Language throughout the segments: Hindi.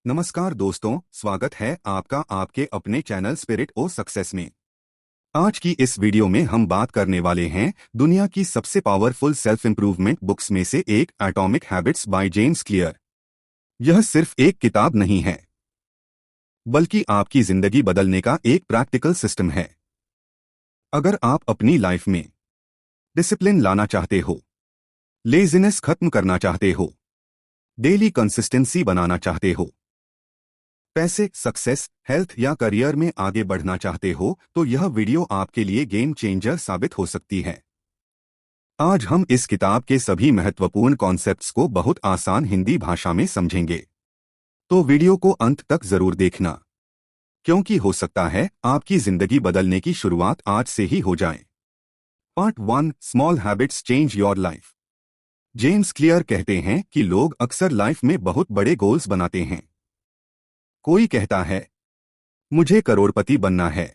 नमस्कार दोस्तों, स्वागत है आपका आपके अपने चैनल स्पिरिट ओ सक्सेस में। आज की इस वीडियो में हम बात करने वाले हैं दुनिया की सबसे पावरफुल सेल्फ इंप्रूवमेंट बुक्स में से एक atomic habits by James clear. यह सिर्फ एक किताब नहीं है, बल्कि आपकी जिंदगी बदलने का एक प्रैक्टिकल सिस्टम है। अगर आप अपनी लाइफ में डिसिप्लिन लाना चाहते हो, लेजीनेस खत्म करना चाहते हो, डेली कंसिस्टेंसी बनाना चाहते हो, पैसे, सक्सेस, हेल्थ या करियर में आगे बढ़ना चाहते हो, तो यह वीडियो आपके लिए गेम चेंजर साबित हो सकती है। आज हम इस किताब के सभी महत्वपूर्ण कॉन्सेप्ट्स को बहुत आसान हिंदी भाषा में समझेंगे, तो वीडियो को अंत तक जरूर देखना, क्योंकि हो सकता है आपकी जिंदगी बदलने की शुरुआत आज से ही हो जाए। Part 1, small habits change your life. James Clear कहते हैं कि लोग अक्सर लाइफ में बहुत बड़े गोल्स बनाते हैं। कोई कहता है, मुझे करोड़पति बनना है,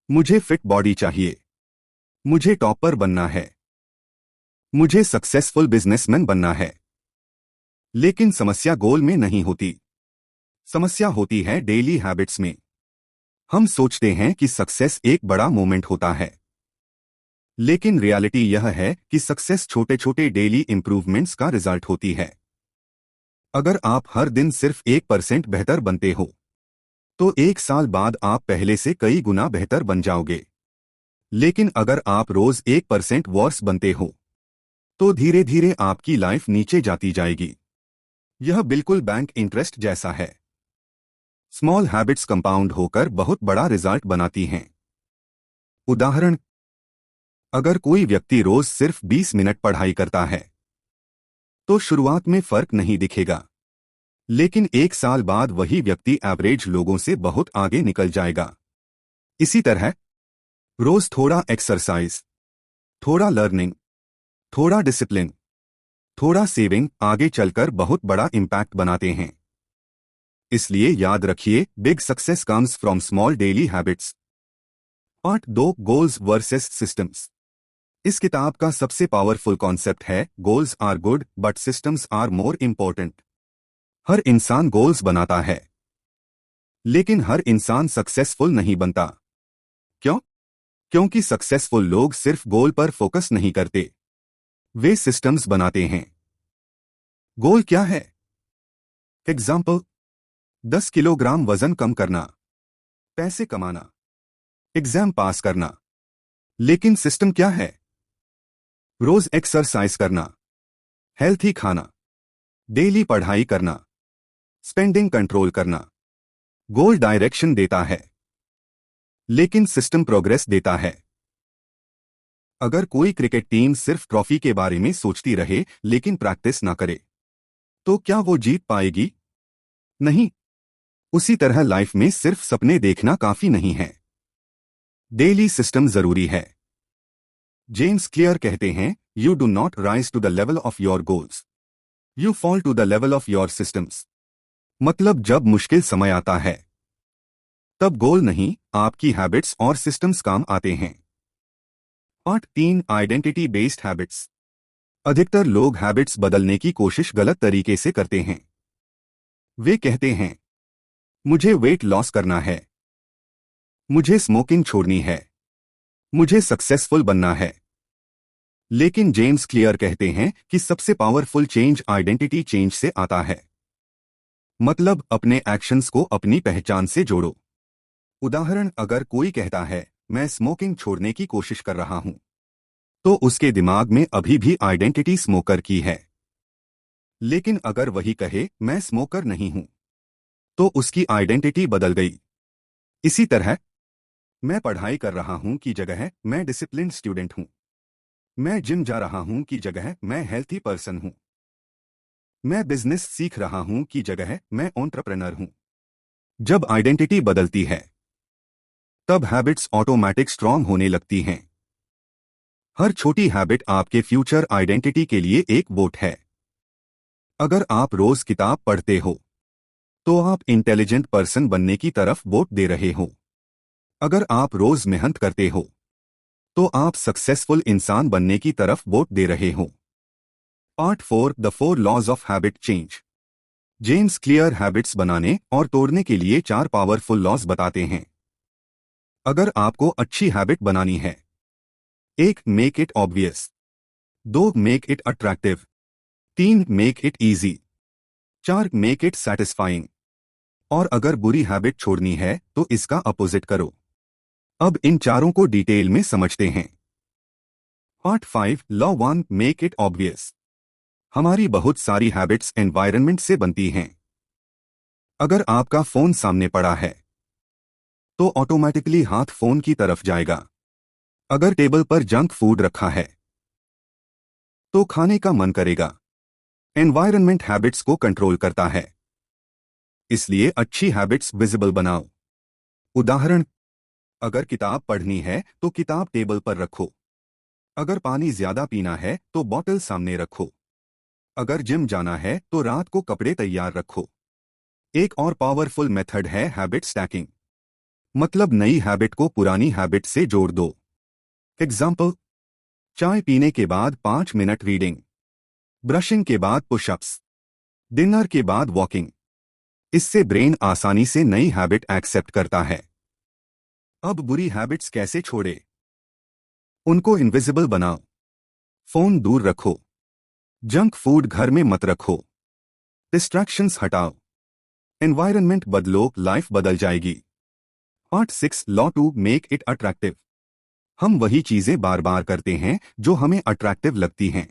मुझे फिट बॉडी चाहिए, मुझे टॉपर बनना है, मुझे सक्सेसफुल बिजनेसमैन बनना है। लेकिन समस्या गोल में नहीं होती, समस्या होती है डेली हैबिट्स में। हम सोचते हैं कि सक्सेस एक बड़ा मोमेंट होता है, लेकिन रियलिटी यह है कि सक्सेस छोटे छोटे डेली इंप्रूवमेंट्स का रिजल्ट होती है। अगर आप हर दिन सिर्फ 1% बेहतर बनते हो, तो 1 साल बाद आप पहले से कई गुना बेहतर बन जाओगे। लेकिन अगर आप रोज 1% वर्स बनते हो, तो धीरे धीरे आपकी लाइफ नीचे जाती जाएगी। यह बिल्कुल बैंक इंटरेस्ट जैसा है। स्मॉल हैबिट्स कंपाउंड होकर बहुत बड़ा रिजल्ट बनाती हैं। उदाहरण, अगर कोई व्यक्ति रोज सिर्फ 20 मिनट पढ़ाई करता है, तो शुरुआत में फर्क नहीं दिखेगा, लेकिन 1 साल बाद वही व्यक्ति एवरेज लोगों से बहुत आगे निकल जाएगा। इसी तरह रोज थोड़ा एक्सरसाइज, थोड़ा लर्निंग, थोड़ा डिसिप्लिन, थोड़ा सेविंग आगे चलकर बहुत बड़ा इम्पैक्ट बनाते हैं। इसलिए याद रखिए, big success comes from small daily habits. Part 2, goals versus systems. इस किताब का सबसे पावरफुल कॉन्सेप्ट है, goals are good but systems are more important. हर इंसान गोल्स बनाता है, लेकिन हर इंसान सक्सेसफुल नहीं बनता। क्यों? क्योंकि सक्सेसफुल लोग सिर्फ गोल पर फोकस नहीं करते, वे सिस्टम्स बनाते हैं। गोल क्या है? एग्जाम्पल, 10 किलोग्राम वजन कम करना, पैसे कमाना, एग्जाम पास करना। लेकिन सिस्टम क्या है? रोज एक्सरसाइज करना, हेल्थी खाना, डेली पढ़ाई करना, स्पेंडिंग कंट्रोल करना। गोल डायरेक्शन देता है, लेकिन सिस्टम प्रोग्रेस देता है। अगर कोई क्रिकेट टीम सिर्फ ट्रॉफी के बारे में सोचती रहे लेकिन प्रैक्टिस ना करे, तो क्या वो जीत पाएगी? नहीं। उसी तरह लाइफ में सिर्फ सपने देखना काफी नहीं है, डेली सिस्टम जरूरी है। जेम्स क्लियर कहते हैं, you do not rise to the level of your goals, you fall to the level of your systems. मतलब जब मुश्किल समय आता है, तब गोल नहीं, आपकी हैबिट्स और सिस्टम्स काम आते हैं। Part 3, identity based habits. अधिकतर लोग हैबिट्स बदलने की कोशिश गलत तरीके से करते हैं। वे कहते हैं, मुझे वेट लॉस करना है, मुझे स्मोकिंग छोड़नी है, मुझे सक्सेसफुल बनना है। लेकिन जेम्स क्लियर कहते हैं कि सबसे पावरफुल चेंज आइडेंटिटी चेंज से आता है। मतलब अपने एक्शंस को अपनी पहचान से जोड़ो। उदाहरण, अगर कोई कहता है, मैं स्मोकिंग छोड़ने की कोशिश कर रहा हूं, तो उसके दिमाग में अभी भी आइडेंटिटी स्मोकर की है। लेकिन अगर वही कहे, मैं स्मोकर नहीं हूं, तो उसकी आइडेंटिटी बदल गई। इसी तरह, मैं पढ़ाई कर रहा हूं की जगह मैं डिसिप्लिन्ड स्टूडेंट हूं, मैं जिम जा रहा हूं की जगह मैं हेल्थी पर्सन हूं, मैं बिजनेस सीख रहा हूं की जगह मैं एंटरप्रेन्योर हूं। जब आइडेंटिटी बदलती है, तब हैबिट्स ऑटोमेटिक स्ट्रांग होने लगती हैं। हर छोटी हैबिट आपके फ्यूचर आइडेंटिटी के लिए एक वोट है। अगर आप रोज किताब पढ़ते हो, तो आप इंटेलिजेंट पर्सन बनने की तरफ वोट दे रहे हो। अगर आप रोज मेहनत करते हो, तो आप सक्सेसफुल इंसान बनने की तरफ वोट दे रहे हो। Part 4, the 4 laws of habit change. James Clear habits बनाने और तोड़ने के लिए 4 पावरफुल लॉज बताते हैं। अगर आपको अच्छी हैबिट बनानी है, 1. Make it obvious. 2. Make it attractive. 3. Make it easy. 4. Make it satisfying. और अगर बुरी हैबिट छोड़नी है तो इसका अपोजिट करो। अब इन चारों को डिटेल में समझते हैं। Part 5 law 1 make it obvious. हमारी बहुत सारी हैबिट्स एनवायरनमेंट से बनती हैं। अगर आपका फोन सामने पड़ा है तो ऑटोमेटिकली हाथ फोन की तरफ जाएगा। अगर टेबल पर जंक फूड रखा है तो खाने का मन करेगा। एनवायरनमेंट हैबिट्स को कंट्रोल करता है, इसलिए अच्छी हैबिट्स विजिबल बनाओ। उदाहरण, अगर किताब पढ़नी है तो किताब टेबल पर रखो। अगर पानी ज्यादा पीना है तो बॉटल सामने रखो। अगर जिम जाना है तो रात को कपड़े तैयार रखो। एक और पावरफुल मेथड है हैबिट स्टैकिंग, मतलब नई हैबिट को पुरानी हैबिट से जोड़ दो। एग्जाम्पल, चाय पीने के बाद 5 मिनट रीडिंग, ब्रशिंग के बाद पुशअप्स, डिनर के बाद वॉकिंग। इससे ब्रेन आसानी से नई हैबिट एक्सेप्ट करता है। अब बुरी हैबिट्स कैसे छोड़े? उनको इनविजिबल बनाओ। फोन दूर रखो। जंक फूड घर में मत रखो। डिस्ट्रैक्शंस हटाओ। एनवायरनमेंट बदलो, लाइफ बदल जाएगी। Part 6 law 2 make it attractive. हम वही चीजें बार बार करते हैं जो हमें अट्रैक्टिव लगती हैं।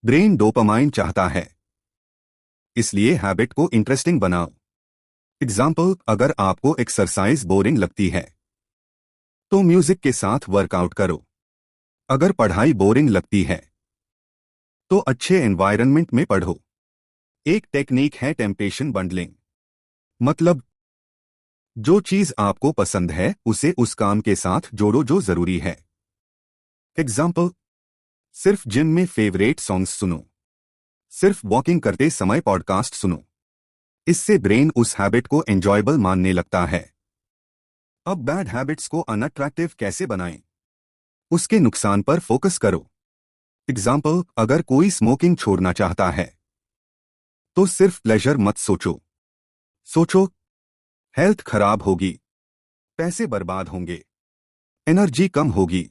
ब्रेन डोपामाइन चाहता है, इसलिए हैबिट को इंटरेस्टिंग बनाओ। एग्जाम्पल, अगर आपको एक्सरसाइज बोरिंग लगती है तो म्यूजिक के साथ वर्कआउट करो। अगर पढ़ाई बोरिंग लगती है तो अच्छे एनवायरनमेंट में पढ़ो। एक टेक्निक है टेम्पटेशन बंडलिंग, मतलब जो चीज आपको पसंद है उसे उस काम के साथ जोड़ो जो जरूरी है। एग्जाम्पल, सिर्फ जिम में फेवरेट सॉन्ग्स सुनो। सिर्फ वॉकिंग करते समय पॉडकास्ट सुनो। इससे ब्रेन उस हैबिट को एंजॉयबल मानने लगता है। अब बैड हैबिट्स को अनअट्रैक्टिव कैसे बनाएं? उसके नुकसान पर फोकस करो। एग्जाम्पल, अगर कोई स्मोकिंग छोड़ना चाहता है तो सिर्फ प्लेजर मत सोचो। सोचो, हेल्थ खराब होगी, पैसे बर्बाद होंगे, एनर्जी कम होगी।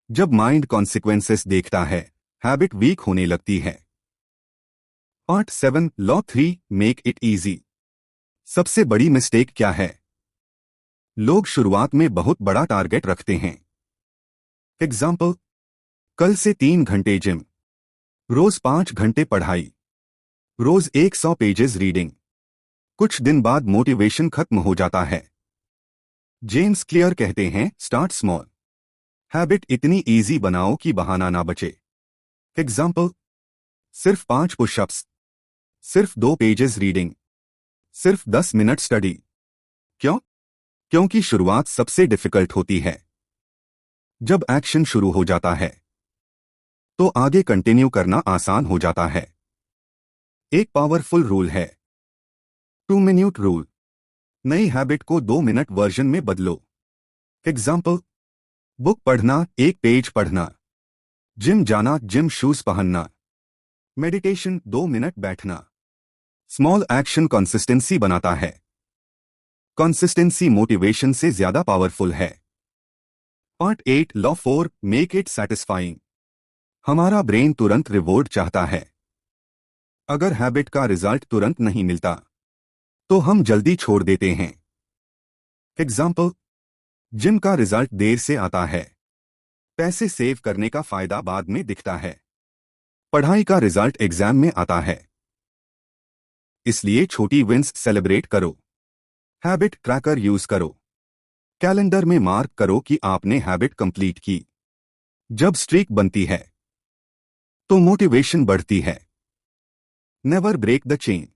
जब माइंड कॉन्सिक्वेंसेस देखता है, हैबिट वीक होने लगती है। Part 7 law 3 make it easy. सबसे बड़ी मिस्टेक क्या है? लोग शुरुआत में बहुत बड़ा टारगेट रखते हैं। एग्जाम्पल, कल से 3 घंटे जिम, रोज 5 घंटे पढ़ाई, रोज 100 पेजेस रीडिंग। कुछ दिन बाद मोटिवेशन खत्म हो जाता है। जेम्स क्लियर कहते हैं, स्टार्ट स्मॉल। हैबिट इतनी इजी बनाओ कि बहाना ना बचे। एग्जाम्पल, सिर्फ 5 पुशअप्स, सिर्फ 2 पेजेस रीडिंग, सिर्फ 10 मिनट स्टडी। क्यों? क्योंकि शुरुआत सबसे डिफिकल्ट होती है। जब एक्शन शुरू हो जाता है तो आगे कंटिन्यू करना आसान हो जाता है। एक पावरफुल रूल है 2 मिनट रूल। नई हैबिट को 2 मिनट वर्जन में बदलो। एग्जाम्पल, बुक पढ़ना 1 पेज पढ़ना, जिम जाना जिम शूज पहनना, मेडिटेशन 2 मिनट बैठना। स्मॉल एक्शन कंसिस्टेंसी बनाता है। कंसिस्टेंसी मोटिवेशन से ज्यादा पावरफुल है। Part 8 law 4 make it satisfying. हमारा ब्रेन तुरंत रिवॉर्ड चाहता है। अगर हैबिट का रिजल्ट तुरंत नहीं मिलता तो हम जल्दी छोड़ देते हैं। एग्जाम्पल, जिम का रिजल्ट देर से आता है, पैसे सेव करने का फायदा बाद में दिखता है, पढ़ाई का रिजल्ट एग्जाम में आता है। इसलिए छोटी विंस सेलिब्रेट करो। हैबिट ट्रैकर यूज करो। कैलेंडर में मार्क करो कि आपने हैबिट कंप्लीट की। जब स्ट्रीक बनती है तो मोटिवेशन बढ़ती है। Never break the chain.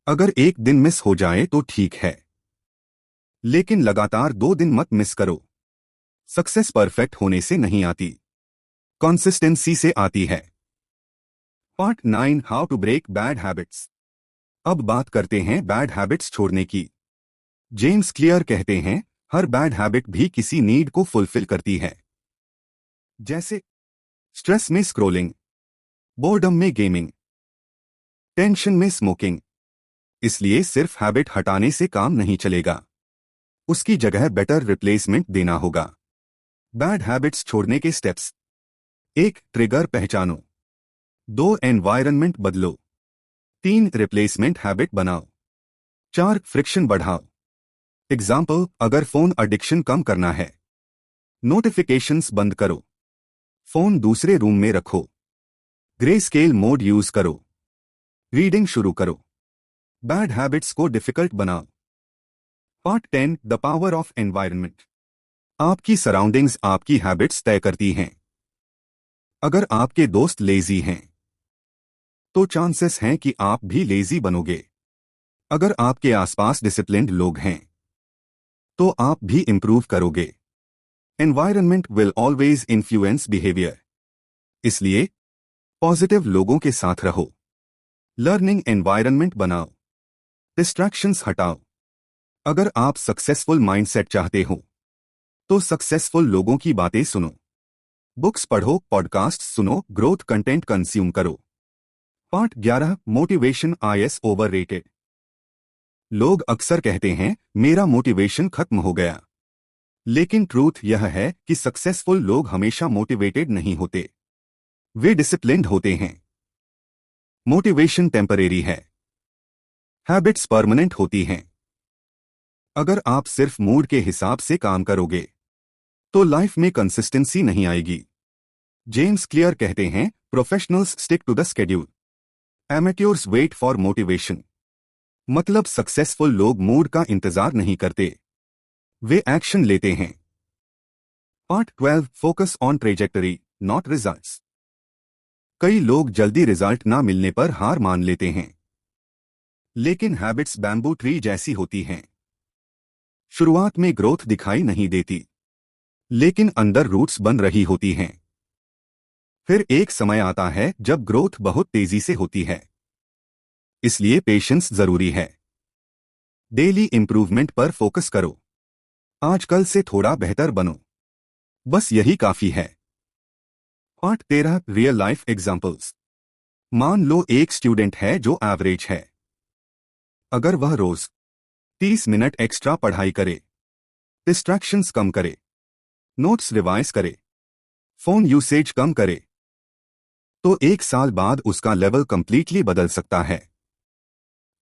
अगर एक दिन मिस हो जाए तो ठीक है, लेकिन लगातार 2 दिन मत मिस करो। सक्सेस परफेक्ट होने से नहीं आती, कंसिस्टेंसी से आती है। Part 9 how to break bad habits. अब बात करते हैं बैड हैबिट्स छोड़ने की। जेम्स क्लियर कहते हैं, हर बैड हैबिट भी किसी नीड को फुलफिल करती है। जैसे स्ट्रेस में स्क्रोलिंग, बोर्डम में गेमिंग, टेंशन में स्मोकिंग, इसलिए सिर्फ हैबिट हटाने से काम नहीं चलेगा, उसकी जगह बेटर रिप्लेसमेंट देना होगा। बैड हैबिट्स छोड़ने के स्टेप्स: 1. ट्रिगर पहचानो। 2. एनवायरनमेंट बदलो। 3. रिप्लेसमेंट हैबिट बनाओ। 4. फ्रिक्शन बढ़ाओ। एग्जाम्पल, अगर फोन एडिक्शन कम करना है, नोटिफिकेशंस बंद करो, फोन दूसरे रूम में रखो, ग्रे स्केल मोड यूज करो, रीडिंग शुरू करो। बैड हैबिट्स को डिफिकल्ट बनाओ। Part 10, the power of environment. आपकी सराउंडिंग्स आपकी हैबिट्स तय करती हैं। अगर आपके दोस्त लेजी हैं, तो चांसेस हैं कि आप भी लेजी बनोगे। अगर आपके आसपास डिसिप्लिन्ड लोग हैं, तो आप भी इंप्रूव करोगे। Environment will always influence behaviour, इसलिए पॉजिटिव लोगों के साथ रहो। लर्निंग एनवायरनमेंट बनाओ, डिस्ट्रैक्शंस हटाओ। अगर आप सक्सेसफुल माइंडसेट चाहते हो, तो सक्सेसफुल लोगों की बातें सुनो, बुक्स पढ़ो, पॉडकास्ट सुनो, ग्रोथ कंटेंट कंज्यूम करो। Part 11, motivation is overrated. लोग अक्सर कहते हैं मेरा मोटिवेशन खत्म हो गया, लेकिन ट्रूथ यह है कि सक्सेसफुल लोग हमेशा मोटिवेटेड नहीं होते, वे डिसिप्लिन्ड होते हैं। मोटिवेशन टेम्परेरी है, हैबिट्स परमानेंट होती हैं। अगर आप सिर्फ मूड के हिसाब से काम करोगे, तो लाइफ में कंसिस्टेंसी नहीं आएगी। जेम्स क्लियर कहते हैं, professionals stick to the schedule, amateurs wait for motivation. मतलब सक्सेसफुल लोग मूड का इंतजार नहीं करते, वे एक्शन लेते हैं। Part 12, focus on trajectory not results. कई लोग जल्दी रिजल्ट ना मिलने पर हार मान लेते हैं, लेकिन हैबिट्स बैम्बू ट्री जैसी होती हैं। शुरुआत में ग्रोथ दिखाई नहीं देती, लेकिन अंदर रूट्स बन रही होती हैं। फिर एक समय आता है जब ग्रोथ बहुत तेजी से होती है, इसलिए पेशेंस जरूरी है। डेली इंप्रूवमेंट पर फोकस करो, आजकल से थोड़ा बेहतर बनो, बस यही काफी है। Part 13, real life examples. मान लो एक स्टूडेंट है जो एवरेज है। अगर वह रोज 30 मिनट एक्स्ट्रा पढ़ाई करे, डिस्ट्रैक्शंस कम करे, नोट्स रिवाइज करे, फोन यूसेज कम करे, तो 1 साल बाद उसका लेवल कंप्लीटली बदल सकता है।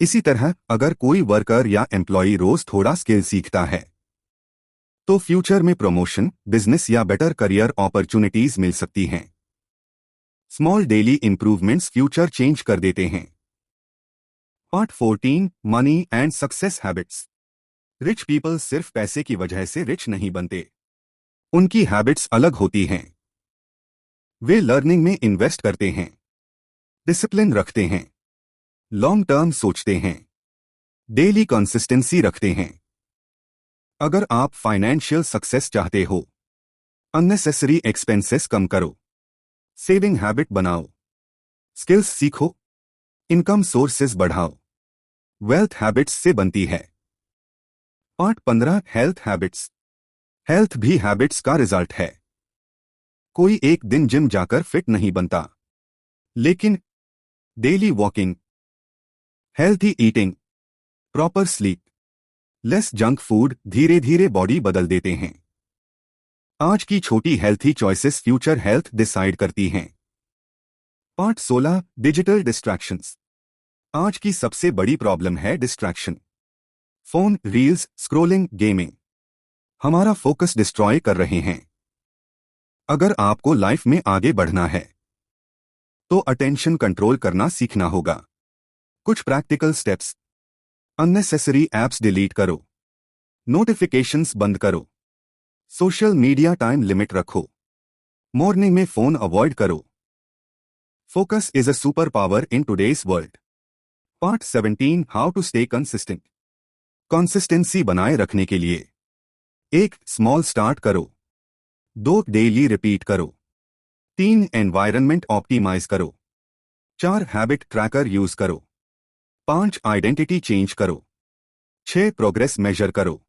इसी तरह अगर कोई वर्कर या एम्प्लॉय रोज थोड़ा स्किल सीखता है, तो फ्यूचर में प्रमोशन, बिजनेस या बेटर करियर अपॉर्चुनिटीज मिल सकती हैं। Small daily improvements future change कर देते हैं। Part 14, money and success habits. Rich people सिर्फ पैसे की वजह से रिच नहीं बनते, उनकी हैबिट्स अलग होती हैं। वे लर्निंग में इन्वेस्ट करते हैं, डिसिप्लिन रखते हैं, लॉन्ग टर्म सोचते हैं, डेली कंसिस्टेंसी रखते हैं। अगर आप फाइनेंशियल सक्सेस चाहते हो, अननेसेसरी एक्सपेंसेस कम करो, सेविंग हैबिट बनाओ, स्किल्स सीखो, इनकम सोर्सेज बढ़ाओ, वेल्थ हैबिट्स से बनती है। Part 15, health habits. हेल्थ भी हैबिट्स का रिजल्ट है। कोई एक दिन जिम जाकर फिट नहीं बनता, लेकिन daily walking, healthy eating, proper sleep, less junk food धीरे धीरे बॉडी बदल देते हैं। आज की छोटी healthy choices future health decide करती हैं। Part 16, digital distractions. आज की सबसे बड़ी प्रॉब्लम है distraction. Phone, reels, scrolling, gaming हमारा फोकस डिस्ट्रॉय कर रहे हैं। अगर आपको लाइफ में आगे बढ़ना है, तो अटेंशन कंट्रोल करना सीखना होगा। कुछ practical steps: unnecessary apps delete करो, नोटिफिकेशंस बंद करो, सोशल मीडिया टाइम लिमिट रखो, मॉर्निंग में फोन अवॉइड करो। Focus is a super power in today's world. Part 17, how to stay consistent. Consistency बनाए रखने के लिए: 1. स्मॉल स्टार्ट करो, 2. डेली रिपीट करो, 3. एनवायरनमेंट ऑप्टिमाइज करो, 4. हैबिट ट्रैकर यूज करो, 5. आइडेंटिटी चेंज करो, 6. प्रोग्रेस मेजर करो,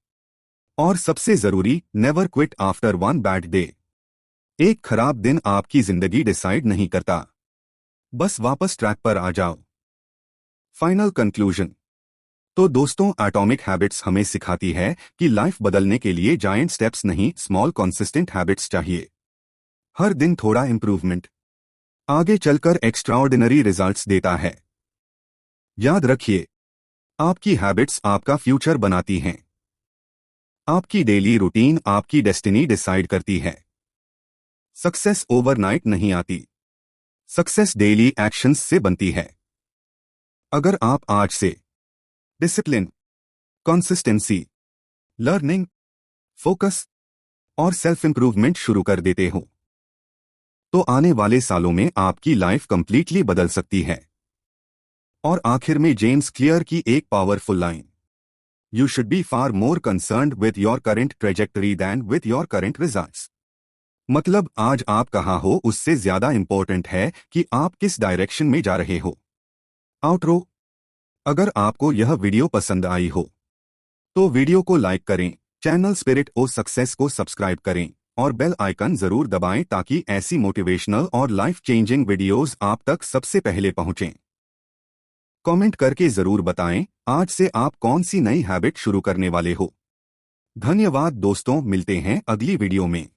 और सबसे जरूरी, never quit after one bad day. एक खराब दिन आपकी जिंदगी डिसाइड नहीं करता, बस वापस ट्रैक पर आ जाओ। Final conclusion. तो दोस्तों, एटॉमिक हैबिट्स हमें सिखाती है कि लाइफ बदलने के लिए जायंट स्टेप्स नहीं, स्मॉल कंसिस्टेंट हैबिट्स चाहिए। हर दिन थोड़ा इंप्रूवमेंट आगे चलकर एक्स्ट्राऑर्डिनरी रिजल्ट्स देता है। याद रखिए, आपकी हैबिट्स आपका फ्यूचर बनाती हैं। आपकी डेली रूटीन आपकी डेस्टिनी डिसाइड करती है। सक्सेस ओवरनाइट नहीं आती, सक्सेस डेली एक्शंस से बनती है। अगर आप आज से डिसिप्लिन, कंसिस्टेंसी, लर्निंग, फोकस और सेल्फ इंप्रूवमेंट शुरू कर देते हो, तो आने वाले सालों में आपकी लाइफ कंप्लीटली बदल सकती है। और आखिर में जेम्स क्लियर की एक powerful line, you should be far more concerned with your current trajectory than with your current results. मतलब आज आप कहाँ हो उससे ज्यादा इंपॉर्टेंट है कि आप किस डायरेक्शन में जा रहे हो। आउटरो। अगर आपको यह वीडियो पसंद आई हो तो वीडियो को लाइक करें, चैनल स्पिरिट ओ सक्सेस को सब्सक्राइब करें और बेल आइकन जरूर दबाएं ताकि ऐसी मोटिवेशनल और लाइफ चेंजिंग वीडियोस आप तक सबसे पहले पहुंचें। कमेंट करके जरूर बताएं आज से आप कौन सी नई हैबिट शुरू करने वाले हो। धन्यवाद दोस्तों, मिलते हैं अगली वीडियो में।